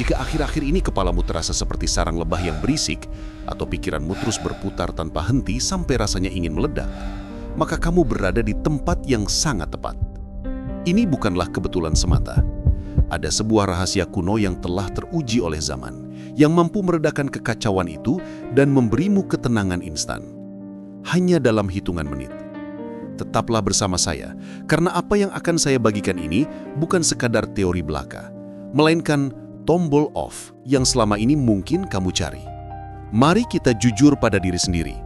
Jika akhir-akhir ini kepalamu terasa seperti sarang lebah yang berisik, atau pikiranmu terus berputar tanpa henti sampai rasanya ingin meledak, maka kamu berada di tempat yang sangat tepat. Ini bukanlah kebetulan semata. Ada sebuah rahasia kuno yang telah teruji oleh zaman, yang mampu meredakan kekacauan itu dan memberimu ketenangan instan. Hanya dalam hitungan menit. Tetaplah bersama saya, karena apa yang akan saya bagikan ini bukan sekadar teori belaka, melainkan tombol off yang selama ini mungkin kamu cari. Mari kita jujur pada diri sendiri.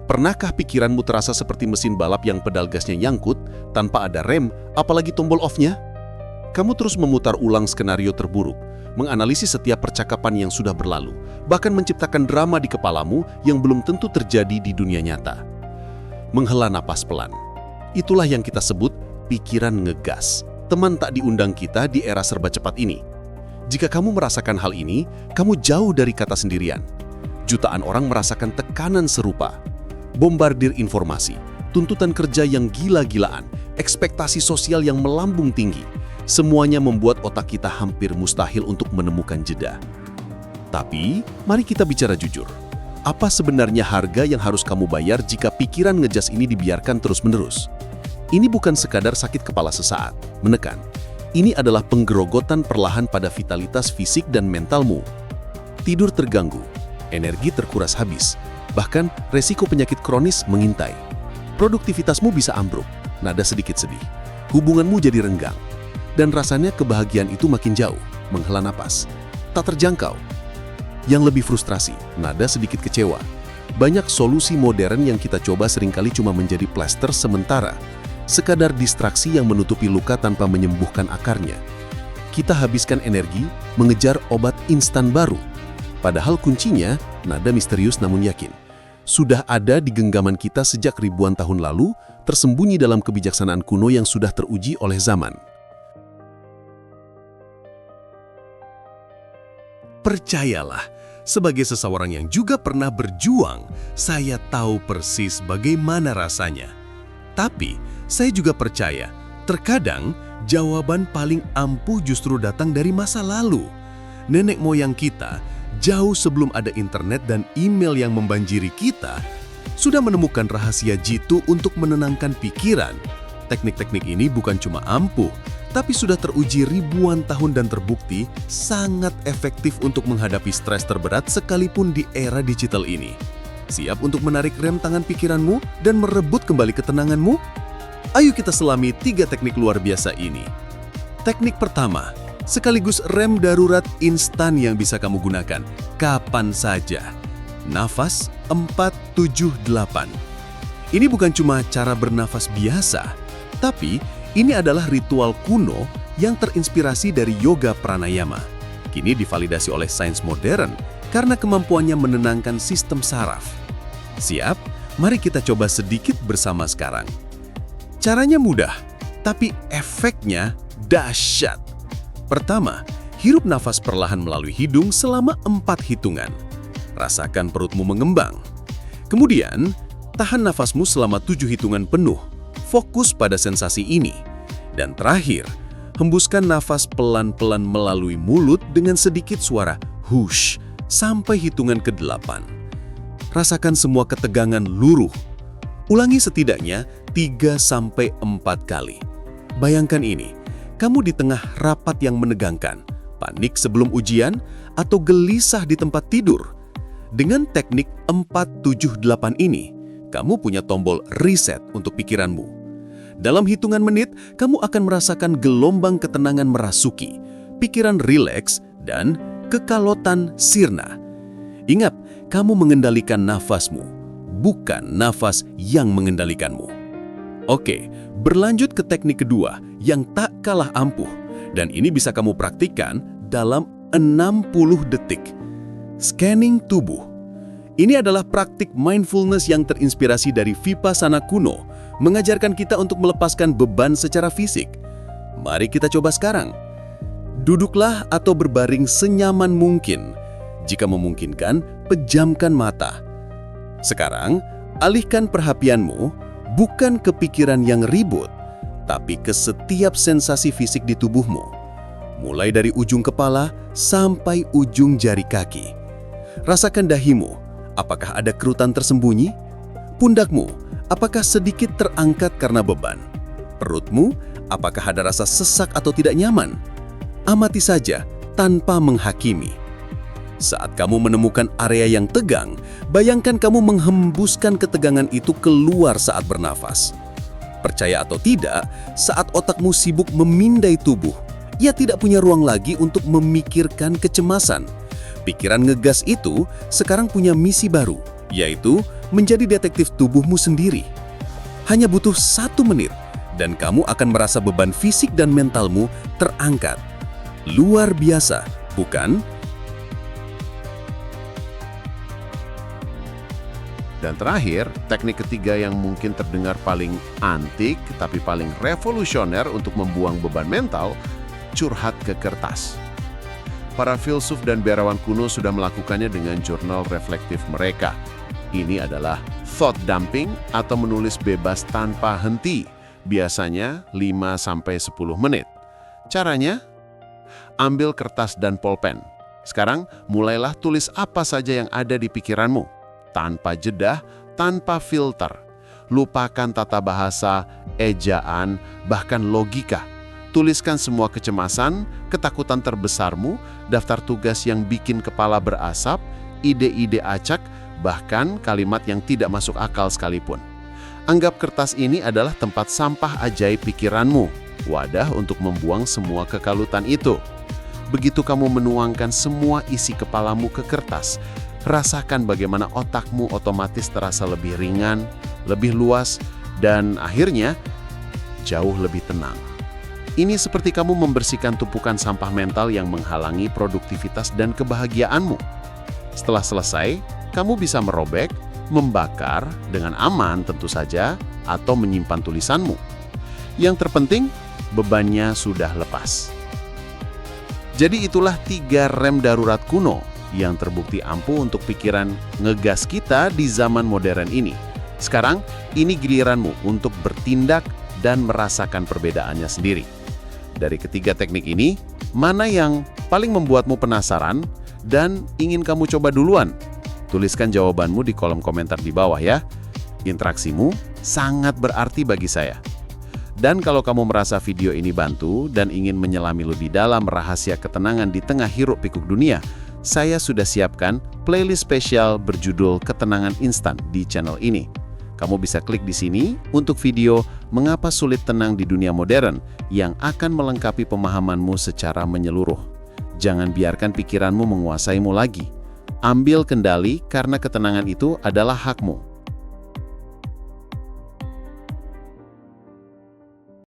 Pernahkah pikiranmu terasa seperti mesin balap yang pedal gasnya nyangkut, tanpa ada rem, apalagi tombol off-nya? Kamu terus memutar ulang skenario terburuk, menganalisis setiap percakapan yang sudah berlalu, bahkan menciptakan drama di kepalamu yang belum tentu terjadi di dunia nyata. Menghela napas pelan. Itulah yang kita sebut pikiran ngegas. Teman tak diundang kita di era serba cepat ini. Jika kamu merasakan hal ini, kamu jauh dari kata sendirian. Jutaan orang merasakan tekanan serupa. Bombardir informasi, tuntutan kerja yang gila-gilaan, ekspektasi sosial yang melambung tinggi. Semuanya membuat otak kita hampir mustahil untuk menemukan jeda. Tapi, mari kita bicara jujur. Apa sebenarnya harga yang harus kamu bayar jika pikiran ngejas ini dibiarkan terus-menerus? Ini bukan sekadar sakit kepala sesaat, menekan. Ini adalah penggerogotan perlahan pada vitalitas fisik dan mentalmu. Tidur terganggu, energi terkuras habis, bahkan resiko penyakit kronis mengintai. Produktivitasmu bisa ambruk, nada sedikit sedih. Hubunganmu jadi renggang, dan rasanya kebahagiaan itu makin jauh, menghela napas. Tak terjangkau. Yang lebih frustrasi, nada sedikit kecewa. Banyak solusi modern yang kita coba seringkali cuma menjadi plester sementara. Sekadar distraksi yang menutupi luka tanpa menyembuhkan akarnya. Kita habiskan energi mengejar obat instan baru. Padahal kuncinya, nada misterius namun yakin, sudah ada di genggaman kita sejak ribuan tahun lalu, tersembunyi dalam kebijaksanaan kuno yang sudah teruji oleh zaman. Percayalah, sebagai seseorang yang juga pernah berjuang, saya tahu persis bagaimana rasanya. Tapi, saya juga percaya, terkadang jawaban paling ampuh justru datang dari masa lalu. Nenek moyang kita, jauh sebelum ada internet dan email yang membanjiri kita, sudah menemukan rahasia jitu untuk menenangkan pikiran. Teknik-teknik ini bukan cuma ampuh, tapi sudah teruji ribuan tahun dan terbukti sangat efektif untuk menghadapi stres terberat sekalipun di era digital ini. Siap untuk menarik rem tangan pikiranmu dan merebut kembali ketenanganmu? Ayo kita selami 3 teknik luar biasa ini. Teknik pertama, sekaligus rem darurat instan yang bisa kamu gunakan kapan saja. Nafas 4-7-8. Ini bukan cuma cara bernafas biasa, tapi ini adalah ritual kuno yang terinspirasi dari yoga pranayama. Kini divalidasi oleh sains modern karena kemampuannya menenangkan sistem saraf. Siap? Mari kita coba sedikit bersama sekarang. Caranya mudah, tapi efeknya dahsyat. Pertama, hirup nafas perlahan melalui hidung selama 4 hitungan. Rasakan perutmu mengembang. Kemudian, tahan nafasmu selama 7 hitungan penuh. Fokus pada sensasi ini. Dan terakhir, hembuskan nafas pelan-pelan melalui mulut dengan sedikit suara hush sampai hitungan ke-8. Rasakan semua ketegangan luruh. Ulangi setidaknya 3-4 kali. Bayangkan ini, kamu di tengah rapat yang menegangkan, panik sebelum ujian, atau gelisah di tempat tidur. Dengan teknik 4-7-8 ini, kamu punya tombol reset untuk pikiranmu. Dalam hitungan menit, kamu akan merasakan gelombang ketenangan merasuki, pikiran rileks, dan kekalotan sirna. Ingat, kamu mengendalikan nafasmu, bukan nafas yang mengendalikanmu. Oke, berlanjut ke teknik kedua yang tak kalah ampuh, dan ini bisa kamu praktikkan dalam 60 detik. Scanning tubuh. Ini adalah praktik mindfulness yang terinspirasi dari Vipassana kuno, mengajarkan kita untuk melepaskan beban secara fisik. Mari kita coba sekarang. Duduklah atau berbaring senyaman mungkin. Jika memungkinkan, pejamkan mata. Sekarang, alihkan perhatianmu bukan ke pikiran yang ribut, tapi ke setiap sensasi fisik di tubuhmu. mulai dari ujung kepala sampai ujung jari kaki. Rasakan dahimu, apakah ada kerutan tersembunyi? Pundakmu, apakah sedikit terangkat karena beban? Perutmu, apakah ada rasa sesak atau tidak nyaman? Amati saja tanpa menghakimi. Saat kamu menemukan area yang tegang, bayangkan kamu menghembuskan ketegangan itu keluar saat bernafas. Percaya atau tidak, saat otakmu sibuk memindai tubuh, ia tidak punya ruang lagi untuk memikirkan kecemasan. Pikiran ngegas itu sekarang punya misi baru, yaitu menjadi detektif tubuhmu sendiri. Hanya butuh 1 menit, dan kamu akan merasa beban fisik dan mentalmu terangkat. Luar biasa, bukan? Dan terakhir, teknik ketiga yang mungkin terdengar paling antik tapi paling revolusioner untuk membuang beban mental, curhat ke kertas. Para filsuf dan biarawan kuno sudah melakukannya dengan jurnal reflektif mereka. Ini adalah thought dumping atau menulis bebas tanpa henti, biasanya 5-10 menit. Caranya? Ambil kertas dan pulpen. Sekarang, mulailah tulis apa saja yang ada di pikiranmu. Tanpa jeda, tanpa filter. Lupakan tata bahasa, ejaan, bahkan logika. Tuliskan semua kecemasan, ketakutan terbesarmu, daftar tugas yang bikin kepala berasap, ide-ide acak, bahkan kalimat yang tidak masuk akal sekalipun. Anggap kertas ini adalah tempat sampah ajaib pikiranmu, wadah untuk membuang semua kekalutan itu. Begitu kamu menuangkan semua isi kepalamu ke kertas, rasakan bagaimana otakmu otomatis terasa lebih ringan, lebih luas, dan akhirnya jauh lebih tenang. Ini seperti kamu membersihkan tumpukan sampah mental yang menghalangi produktivitas dan kebahagiaanmu. Setelah selesai, kamu bisa merobek, membakar dengan aman tentu saja, atau menyimpan tulisanmu. Yang terpenting, bebannya sudah lepas. Jadi itulah 3 rem darurat kuno yang terbukti ampuh untuk pikiran ngegas kita di zaman modern ini. Sekarang, ini giliranmu untuk bertindak dan merasakan perbedaannya sendiri. Dari ketiga teknik ini, mana yang paling membuatmu penasaran dan ingin kamu coba duluan? Tuliskan jawabanmu di kolom komentar di bawah ya. Interaksimu sangat berarti bagi saya. Dan kalau kamu merasa video ini bantu dan ingin menyelami lebih dalam rahasia ketenangan di tengah hiruk-pikuk dunia, saya sudah siapkan playlist spesial berjudul Ketenangan Instan di channel ini. Kamu bisa klik di sini untuk video Mengapa Sulit Tenang di Dunia Modern yang akan melengkapi pemahamanmu secara menyeluruh. Jangan biarkan pikiranmu menguasaimu lagi. Ambil kendali karena ketenangan itu adalah hakmu.